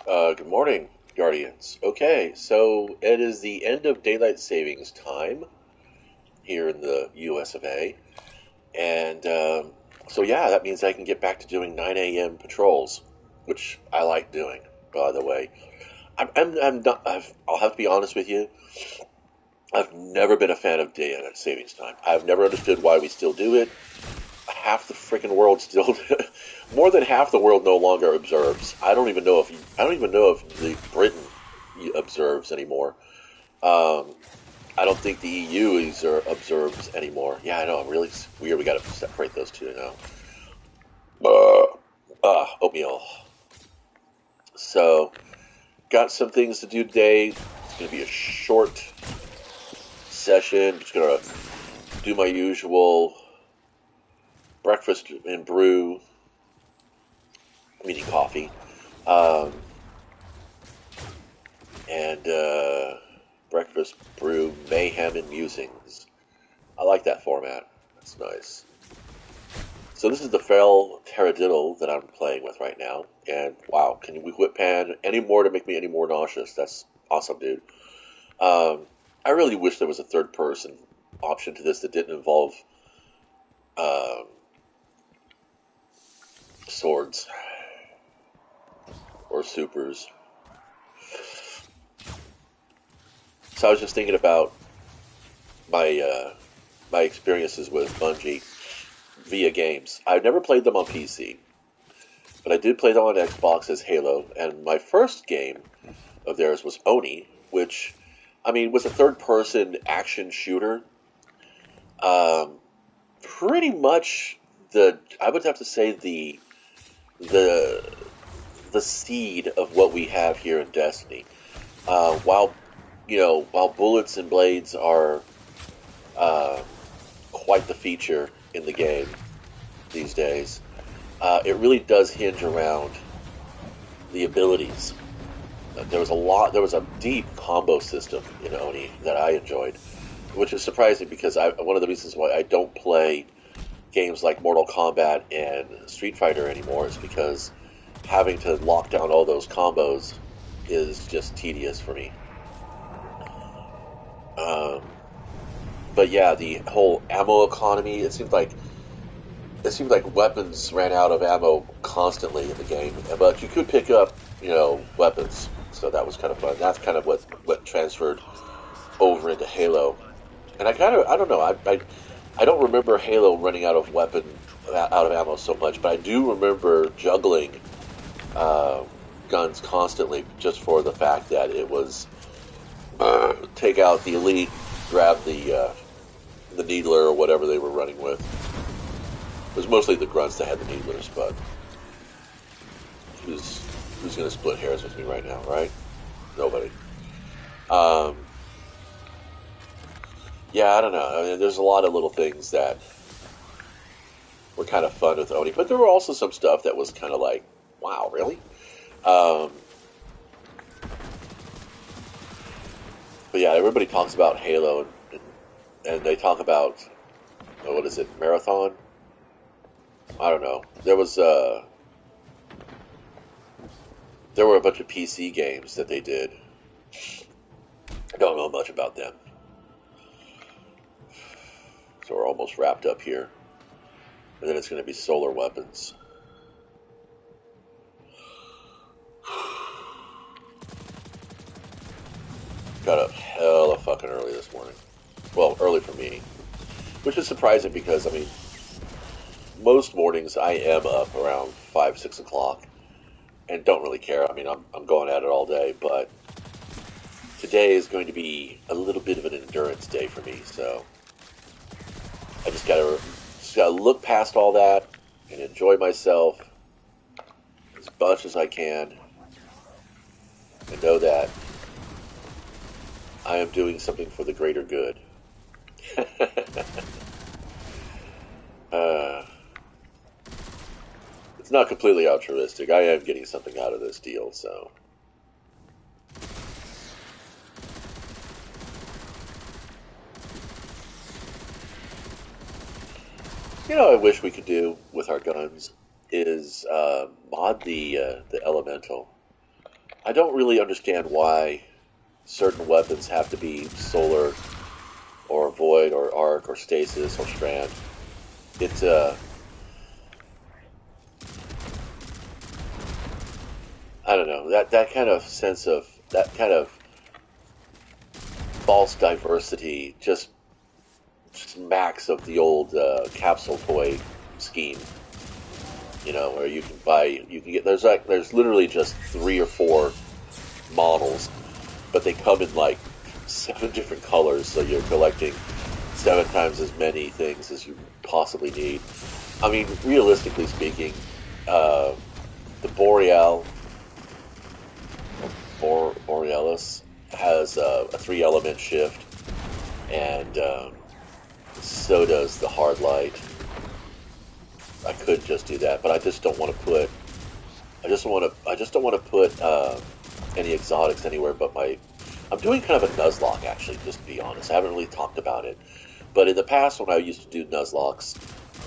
Good morning, Guardians. Okay, so it is the end of daylight savings time here in the US of A. And so, yeah, that means I can get back to doing 9 a.m. patrols, which I like doing, by the way. I'm not, I'll have to be honest with you. I've never been a fan of daylight savings time. I've never understood why we still do it. Half the freaking world still, more than half the world no longer observes. I don't even know if the Britain observes anymore. Um, I don't think the EU observes anymore. Yeah, I know. Really weird. We got to separate those two now. Oatmeal. So, got some things to do today. It's going to be a short session. Just going to do my usual breakfast and brew, meaning coffee, um, and breakfast brew mayhem and musings. I like that format. That's nice. So this is the feral taradiddle that I'm playing with right now, and wow, can we whip pan any more to make me any more nauseous? That's awesome, dude. I really wish there was a third person option to this that didn't involve um, swords or supers. So I was just thinking about my my experiences with Bungie via games. I've never played them on PC, but I did play them on Xbox as Halo, and my first game of theirs was Oni, which, I mean, was a third-person action shooter. Um, Pretty much I would have to say the the seed of what we have here in Destiny. While while bullets and blades are uh, quite the feature in the game these days, it really does hinge around the abilities. There was a deep combo system in Oni that I enjoyed, which is surprising because one of the reasons why I don't play games like Mortal Kombat and Street Fighter anymore is because having to lock down all those combos is just tedious for me. Um, but yeah, the whole ammo economy, it seemed like weapons ran out of ammo constantly in the game, but you could pick up, weapons. So that was kind of fun. That's kind of what transferred over into Halo. And I don't know, I don't remember Halo running out of ammo so much, but I do remember juggling uh, guns constantly, just for the fact that it was take out the elite, grab the needler or whatever they were running with. It was mostly the grunts that had the needlers, but who's going to split hairs with me right now, right? Nobody. Um, yeah, I don't know. I mean, there's a lot of little things that were kind of fun with Oni, but there were also some stuff that was kind of like, wow, really? Um, but yeah, everybody talks about Halo, and they talk about what is it, Marathon? I don't know. There were a bunch of PC games that they did. I don't know much about them, so we're almost wrapped up here, and then it's going to be solar weapons. Got up hella fucking early this morning. Well, early for me, which is surprising because I mean, most mornings I am up around 5, 6 o'clock, and don't really care. I mean, I'm going at it all day, but today is going to be a little bit of an endurance day for me. So I just gotta look past all that and enjoy myself as much as I can, and know that I am doing something for the greater good. uh, it's not completely altruistic. I am getting something out of this deal, so. I wish we could do with our guns is mod the elemental. I don't really understand why certain weapons have to be solar or void or arc or stasis or strand. It's I don't know, that kind of sense of that kind of false diversity just smacks of the old capsule toy scheme. You know, where you can get there's literally just 3 or 4 models, but they come in like 7 different colors, so you're collecting 7 times as many things as you possibly need. I mean, realistically speaking, the Borealis has a 3-element shift, and so does the hard light. I could just do that, but I just don't want to put. I just don't want to put any exotics anywhere but my. I'm doing kind of a Nuzlocke, actually, just to be honest. I haven't really talked about it, but in the past, when I used to do Nuzlocks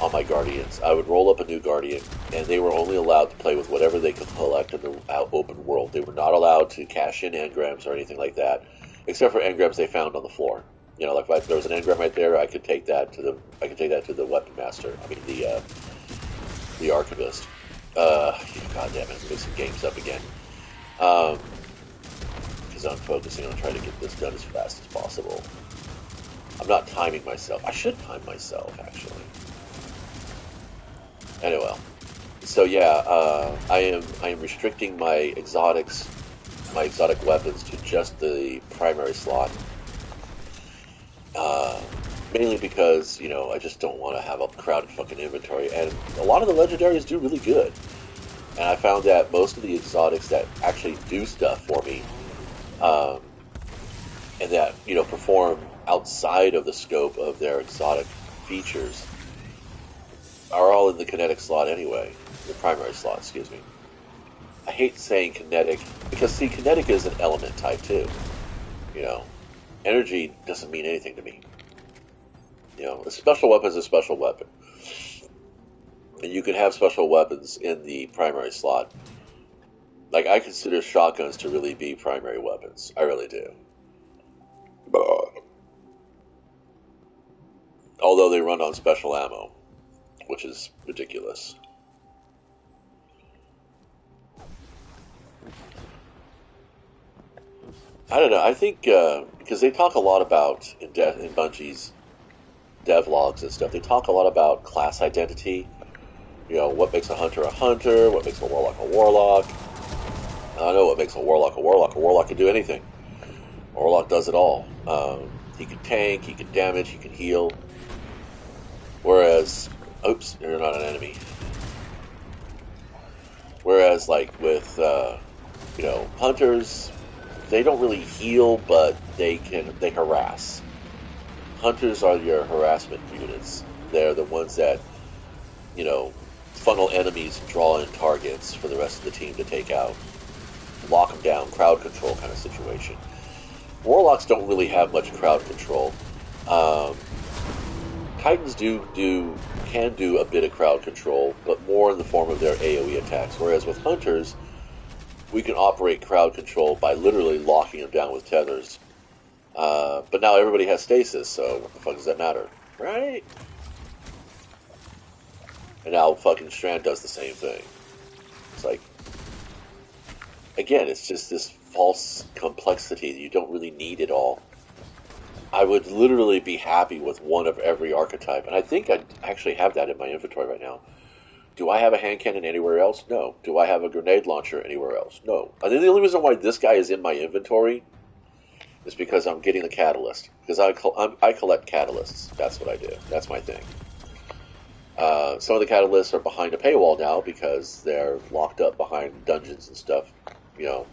on my Guardians, I would roll up a new Guardian, and they were only allowed to play with whatever they could collect in the open world. They were not allowed to cash in engrams or anything like that, except for engrams they found on the floor. You know, like if there was an engram right there, I could take that to the weapon master. I mean the archivist. God damn it, I'm mixing games up again. Because I'm focusing on trying to get this done as fast as possible. I'm not timing myself. I should time myself, actually. Anyway, so yeah, I am restricting my exotic weapons to just the primary slot. Mainly because, you know, I just don't want to have a crowded fucking inventory, and a lot of the legendaries do really good. And I found that most of the exotics that actually do stuff for me, and that, you know, perform outside of the scope of their exotic features, are all in the kinetic slot anyway. The primary slot, excuse me. I hate saying kinetic, because, see, kinetic is an element type, too. You know, energy doesn't mean anything to me. You know, a special weapon is a special weapon. And you can have special weapons in the primary slot. Like, I consider shotguns to really be primary weapons. I really do. Although they run on special ammo, which is ridiculous. I don't know. I think because they talk a lot about in Bungie's devlogs and stuff, they talk a lot about class identity. You know, what makes a hunter, what makes a warlock a warlock. I know what makes a warlock a warlock. A warlock can do anything. A warlock does it all. He can tank, he can damage, he can heal. Whereas, oops, you're not an enemy. Whereas, like with you know, hunters, they don't really heal, but they harass. Hunters are your harassment units. They're the ones that, you know, funnel enemies and draw in targets for the rest of the team to take out. Lock them down, crowd control kind of situation. Warlocks don't really have much crowd control. Titans can do a bit of crowd control, but more in the form of their AoE attacks. Whereas with hunters, we can operate crowd control by literally locking them down with tethers. But now everybody has stasis, so what the fuck does that matter? Right? And now fucking Strand does the same thing. It's like, again, it's just this false complexity that you don't really need it all. I would literally be happy with one of every archetype, and I think I actually have that in my inventory right now. Do I have a hand cannon anywhere else? No. Do I have a grenade launcher anywhere else? No. I think the only reason why this guy is in my inventory is because I'm getting the catalyst. Because I collect catalysts. That's what I do. That's my thing. Some of the catalysts are behind a paywall now because they're locked up behind dungeons and stuff. You know.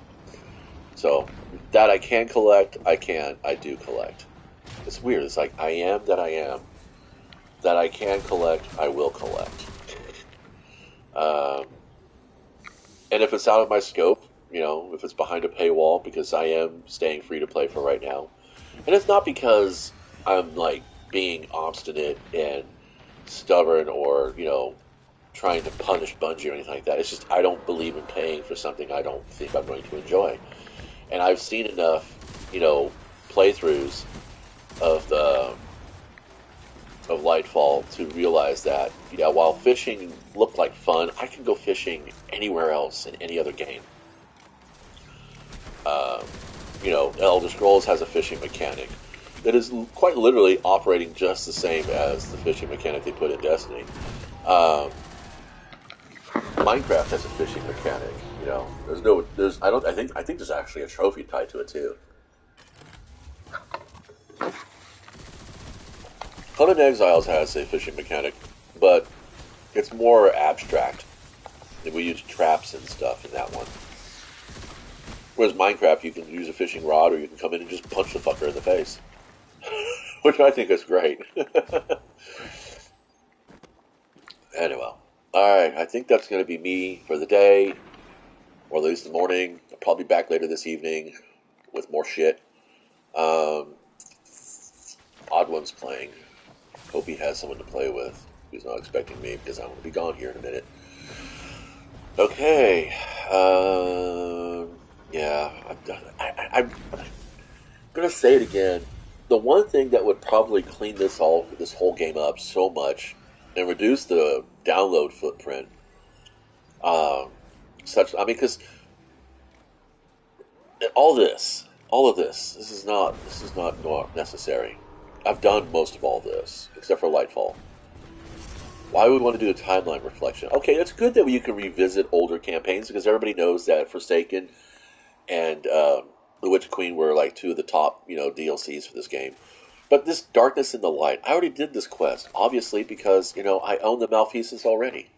So, that I can collect, I do collect. It's weird. It's like, I am that I am. That I can collect, I will collect. And if it's out of my scope, you know, if it's behind a paywall, because I am staying free to play for right now. And it's not because I'm, like, being obstinate and stubborn or, you know, trying to punish Bungie or anything like that. It's just I don't believe in paying for something I don't think I'm going to enjoy. And I've seen enough, playthroughs of Lightfall to realize that, while fishing looked like fun, I can go fishing anywhere else in any other game. Uh, Elder Scrolls has a fishing mechanic that is quite literally operating just the same as the fishing mechanic they put in Destiny. Minecraft has a fishing mechanic. I think there's actually a trophy tied to it too. Conan Exiles has a fishing mechanic, but it's more abstract. We use traps and stuff in that one. Whereas Minecraft, you can use a fishing rod, or you can come in and just punch the fucker in the face, which I think is great. Anyway, alright, I think that's going to be me for the day, or at least the morning. I'll probably be back later this evening with more shit. Odd One's playing. Hope he has someone to play with. He's not expecting me, because I'm going to be gone here in a minute. Okay, yeah, I'm going to say it again. The one thing that would probably clean this whole game up so much and reduce the download footprint, because all of this is not necessary. I've done most of all this, except for Lightfall. Why would we want to do a timeline reflection? Okay, it's good that you can revisit older campaigns, because everybody knows that Forsaken and The Witch Queen were like two of the top, DLCs for this game. But this Darkness in the Light, I already did this quest, obviously, because, I own the Malfeasance already.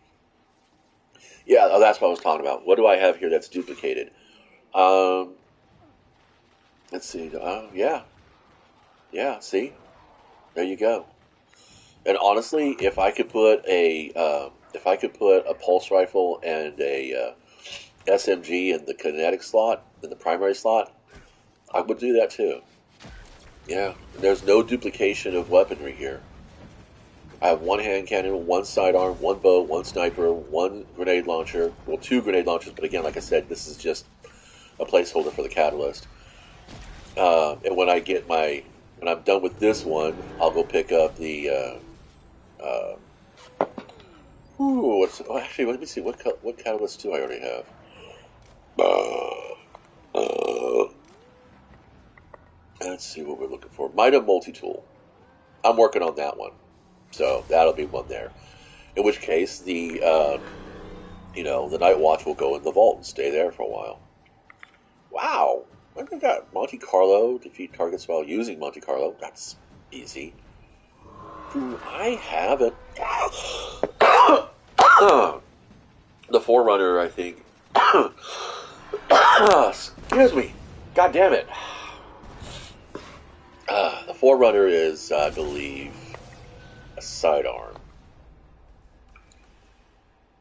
Yeah, that's what I was talking about. What do I have here that's duplicated? Let's see. Yeah, see? There you go. And honestly, if I could put a pulse rifle and a SMG in the kinetic slot, in the primary slot, I would do that too. Yeah, there's no duplication of weaponry here. I have one hand cannon, one sidearm, one bow, one sniper, one grenade launcher. Well, two grenade launchers, but again, like I said, this is just a placeholder for the catalyst. And when I'm done with this one, I'll go pick up the. Actually, let me see. What catalyst do I already have? Let's see what we're looking for. Mida multi-tool. I'm working on that one, so that'll be one there. In which case, the Night Watch will go in the vault and stay there for a while. Wow, look at that. Monte Carlo, defeat targets while using Monte Carlo. That's easy. Do I have it? The Forerunner, I think. Excuse me. God damn it. The Forerunner is, I believe, a sidearm.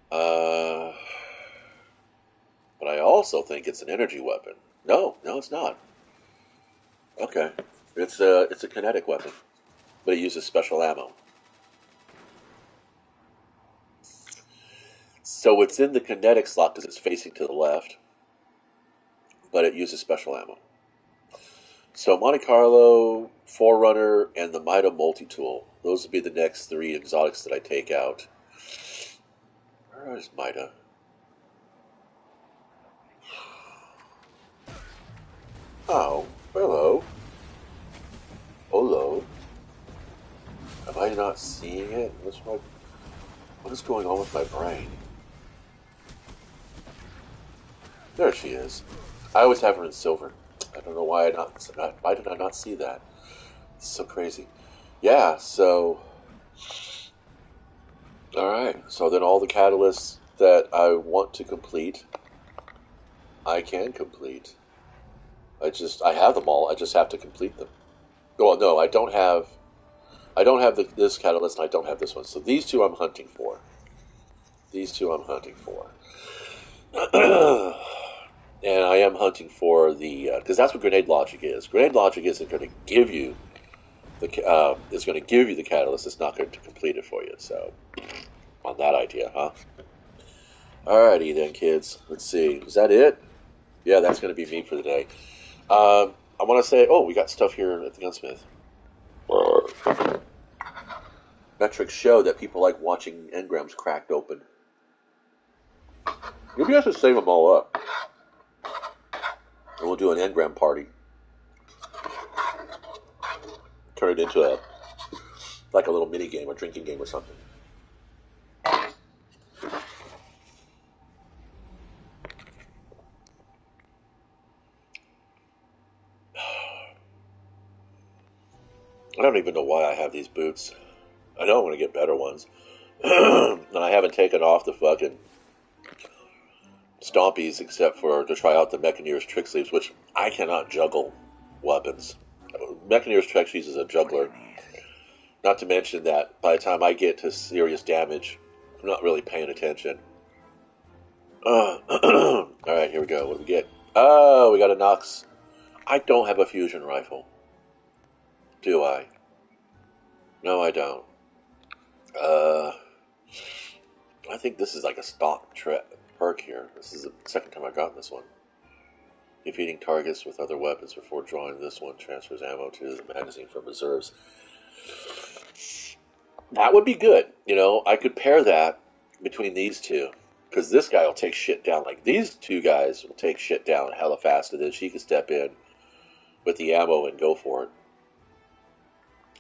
But I also think it's an energy weapon. No, it's not. Okay. It's a kinetic weapon, but it uses special ammo. So it's in the kinetic slot because it's facing to the left, but it uses special ammo. So Monte Carlo, Forerunner, and the Mida multi-tool. Those would be the next three exotics that I take out. Where is Mida? Oh, hello. Hello. Am I not seeing it? What is going on with my brain? There she is. I always have her in silver. I don't know why why did I not see that? It's so crazy. Yeah, so... Alright, so then all the catalysts that I want to complete, I can complete. I have them all, I just have to complete them. Well, no, I don't have this catalyst, and I don't have this one. So these two I'm hunting for. And I am hunting for the because that's what grenade logic is. Grenade logic isn't going to give you the catalyst. It's not going to complete it for you. So on that idea, huh? Alrighty then, kids. Let's see. Is that it? Yeah, that's going to be me for the day. I want to say, oh, we got stuff here at the Gunsmith. Metrics show that people like watching engrams cracked open. Maybe I should save them all up. And we'll do an engram party. Turn it into like a little mini game or drinking game or something. I don't even know why I have these boots. I know I want to get better ones. And I haven't taken off the fucking stompies except for to try out the Mechaneer's trick sleeves, which I cannot juggle weapons. Mechaneer's trick sleeves is a juggler. Not to mention that by the time I get to serious damage, I'm not really paying attention. Alright, here we go. What do we get? Oh, we got a Nox. I don't have a fusion rifle. Do I? No, I don't. I think this is like a stock perk here. This is the second time I've gotten this one. Defeating targets with other weapons before drawing this one transfers ammo to the magazine from reserves. That would be good. You know, I could pair that between these two. Because this guy will take shit down. Like, these two guys will take shit down hella fast, and then she can step in with the ammo and go for it.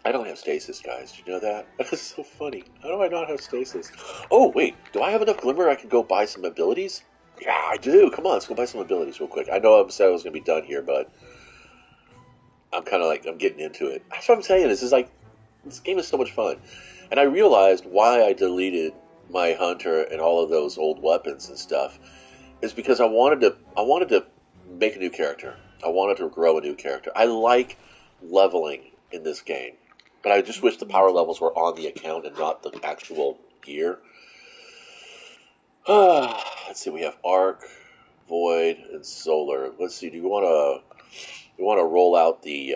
I don't have stasis, guys. Do you know that? That's so funny. How do I not have stasis? Oh, wait. Do I have enough glimmer I can go buy some abilities? Yeah, I do. Come on, let's go buy some abilities real quick. I know I said I was going to be done here, but I'm kind of like, I'm getting into it. That's what I'm saying. This game is so much fun. And I realized why I deleted my hunter and all of those old weapons and stuff is because I wanted to make a new character. I wanted to grow a new character. I like leveling in this game, but I just wish the power levels were on the account and not the actual gear. Let's see. We have arc, void, and solar. Let's see. Do you want to roll out the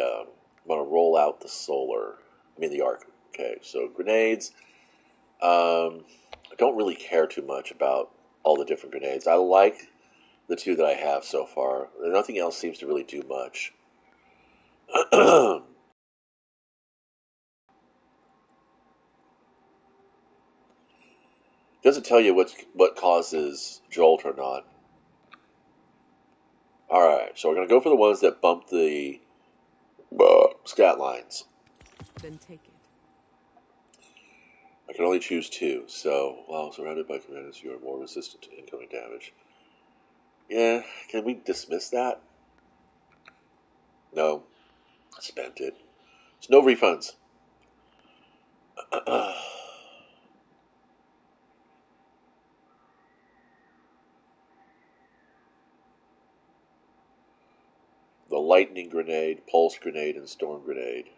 solar? I mean the arc. Okay. So grenades. I don't really care too much about all the different grenades. I like the two that I have so far. Nothing else seems to really do much. Doesn't tell you what causes jolt or not. Alright, so we're going to go for the ones that bump the stat lines. Then take it. I can only choose two, so while surrounded by commanders, you are more resistant to incoming damage. Yeah, can we dismiss that? No. I spent it. There's no refunds. The lightning grenade, pulse grenade, and storm grenade.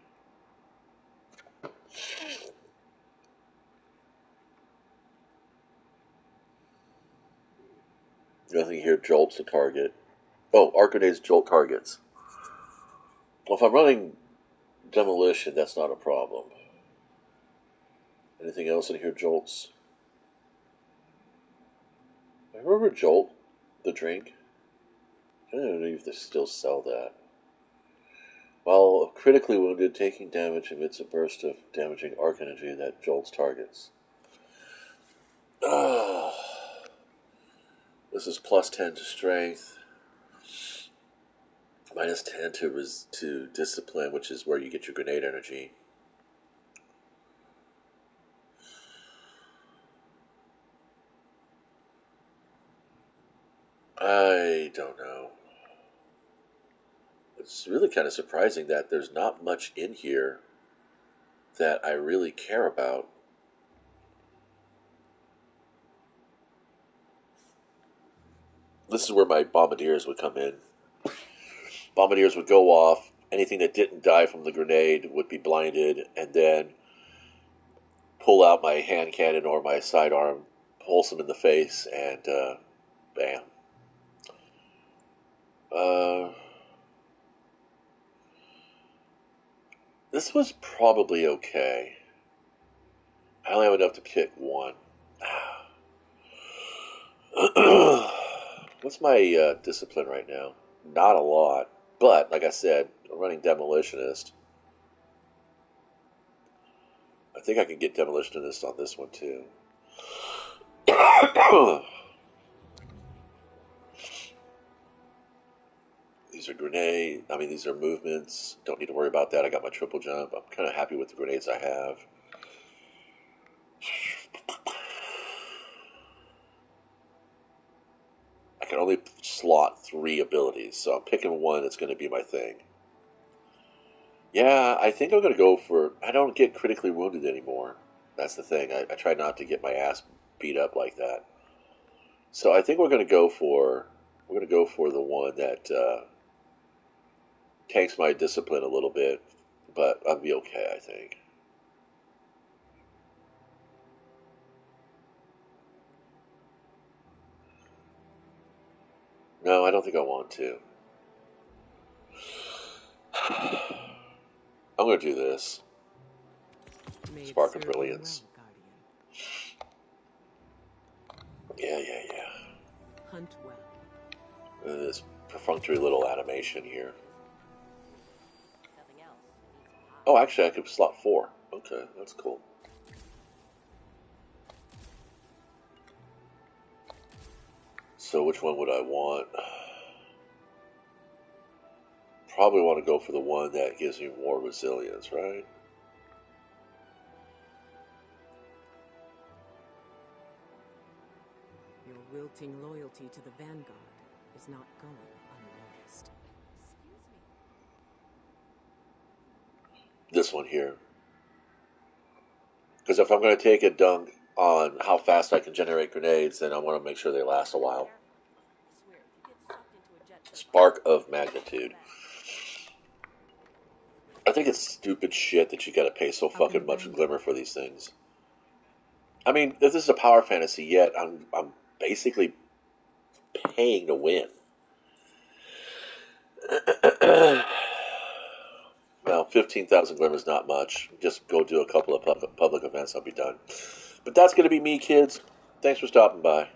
Nothing here jolts the target. Oh, arc grenades jolt targets. Well, if I'm running demolition, that's not a problem. Anything else in here jolts? I remember Jolt, the drink. I don't know if they still sell that. While critically wounded, taking damage emits a burst of damaging arc energy that jolts targets. This is plus 10 to strength. Minus 10 to discipline, which is where you get your grenade energy. I don't know. It's really kind of surprising that there's not much in here that I really care about. This is where my bombardiers would come in. Bombardiers would go off. Anything that didn't die from the grenade would be blinded, and then pull out my hand cannon or my sidearm, pulse them in the face, and bam. This was probably okay. I only have enough to pick one. What's my discipline right now? Not a lot, but like I said, I'm running demolitionist. I think I can get demolitionist on this one too. These are grenade. I mean, these are movements. Don't need to worry about that. I got my triple jump. I'm kind of happy with the grenades I have. I can only slot 3 abilities, so I'm picking one that's going to be my thing. Yeah, I think I'm going to go for... I don't get critically wounded anymore. That's the thing. I try not to get my ass beat up like that. So I think we're going to go for... We're going to go for the one that tanks my discipline a little bit, but I'll be okay, I think. No, I don't think I want to. I'm going to do this. Spark of Brilliance. Yeah. Hunt well. And this perfunctory little animation here. Oh, actually, I could slot 4. Okay, that's cool. So which one would I want? Probably want to go for the one that gives me more resilience, right? Your wilting loyalty to the Vanguard is not going unnoticed. This one here. Because if I'm going to take a dunk on how fast I can generate grenades, then I want to make sure they last a while. Spark of Magnitude. I think it's stupid shit that you gotta pay so fucking much glimmer for these things. I mean, if this is a power fantasy yet, I'm basically paying to win. Well, 15,000 glimmer is not much. Just go do a couple of public events, I'll be done. But that's going to be me, kids. Thanks for stopping by.